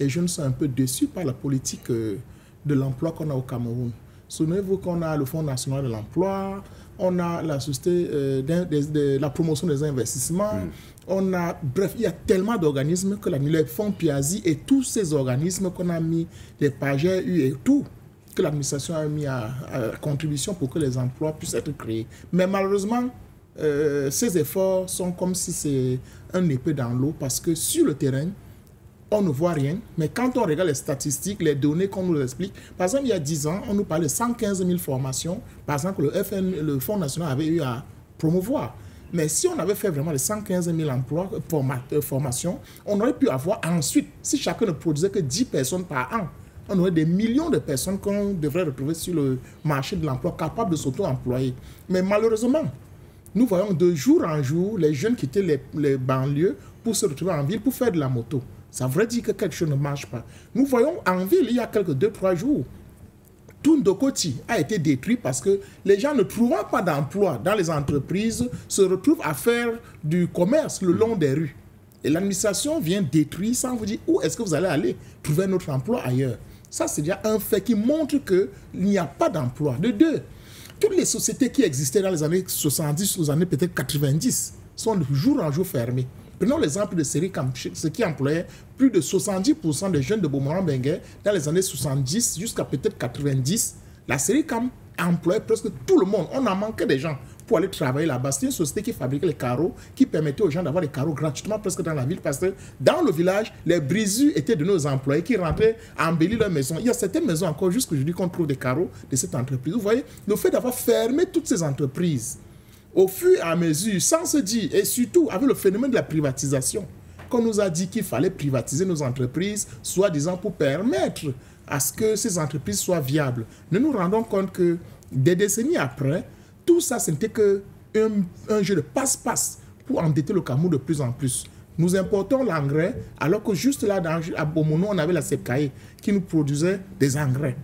les jeunes sont un peu déçus par la politique de l'emploi qu'on a au Cameroun. Souvenez-vous qu'on a le Fonds national de l'emploi, on a la société de la promotion des investissements, on a, bref, il y a tellement d'organismes que les fonds Piazzi et tous ces organismes qu'on a mis, les PAGER et tout, que l'administration a mis à contribution pour que les emplois puissent être créés. Mais malheureusement, ces efforts sont comme si c'est un épée dans l'eau parce que sur le terrain, on ne voit rien, mais quand on regarde les statistiques, les données qu'on nous explique, par exemple, il y a 10 ans, on nous parlait de 115 000 formations, par exemple, le Fonds national avait eu à promouvoir. Mais si on avait fait vraiment les 115 000 emplois, formations, on aurait pu avoir ensuite, si chacun ne produisait que 10 personnes par an, on aurait des millions de personnes qu'on devrait retrouver sur le marché de l'emploi capables de s'auto-employer. Mais malheureusement, nous voyons de jour en jour les jeunes quitter les banlieues pour se retrouver en ville pour faire de la moto. Ça veut dire que quelque chose ne marche pas. Nous voyons en ville, il y a quelques 2-3 jours, Tundokoti a été détruit parce que les gens ne trouvant pas d'emploi dans les entreprises se retrouvent à faire du commerce le long des rues. Et l'administration vient détruire sans vous dire où est-ce que vous allez aller trouver un autre emploi ailleurs. Ça, c'est déjà un fait qui montre qu'il n'y a pas d'emploi. De deux, toutes les sociétés qui existaient dans les années 70, aux années peut-être 90, sont de jour en jour fermées. Prenons l'exemple de Sericam, ce qui employait plus de 70% des jeunes de Bomoran-Benguer dans les années 70 jusqu'à peut-être 90. La Sericam employait presque tout le monde. On en manquait des gens pour aller travailler là-bas. C'était une société qui fabriquait les carreaux, qui permettait aux gens d'avoir des carreaux gratuitement presque dans la ville parce que dans le village, les brisus étaient de nos employés qui rentraient embellir leur maison. Il y a certaines maisons encore jusqu'aujourd'hui qu'on trouve des carreaux de cette entreprise. Vous voyez, le fait d'avoir fermé toutes ces entreprises, au fur et à mesure, sans se dire, et surtout avec le phénomène de la privatisation, qu'on nous a dit qu'il fallait privatiser nos entreprises, soi-disant pour permettre à ce que ces entreprises soient viables. Nous nous rendons compte que des décennies après, tout ça, ce n'était qu'un jeu de passe-passe pour endetter le Cameroun de plus en plus. Nous importons l'engrais, alors que juste là, à Bomono, on avait la CEPCAE qui nous produisait des engrais.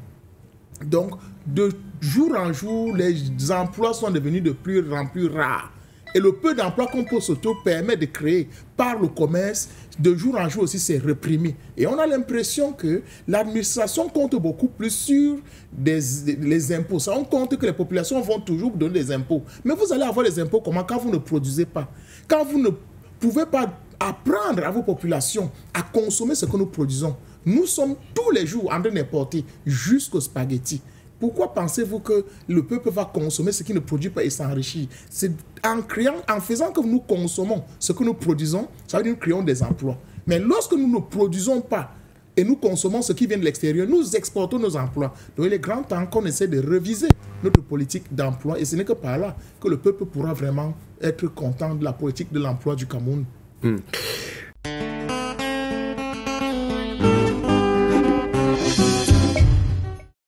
Donc, de jour en jour, les emplois sont devenus de plus en plus rares. Et le peu d'emplois qu'on peut permet de créer par le commerce, de jour en jour aussi, c'est reprimé. Et on a l'impression que l'administration compte beaucoup plus sur les impôts. Ça, on compte que les populations vont toujours donner des impôts. Mais vous allez avoir des impôts comment? Quand vous ne produisez pas. Quand vous ne pouvez pas apprendre à vos populations à consommer ce que nous produisons. Nous sommes tous les jours en train d'importer jusqu'aux spaghettis. Pourquoi pensez-vous que le peuple va consommer ce qu'il ne produit pas et s'enrichir? C'est en faisant que nous consommons ce que nous produisons, ça veut dire que nous créons des emplois. Mais lorsque nous ne produisons pas et nous consommons ce qui vient de l'extérieur, nous exportons nos emplois. Donc il est grand temps qu'on essaie de réviser notre politique d'emploi et ce n'est que par là que le peuple pourra vraiment être content de la politique de l'emploi du Cameroun.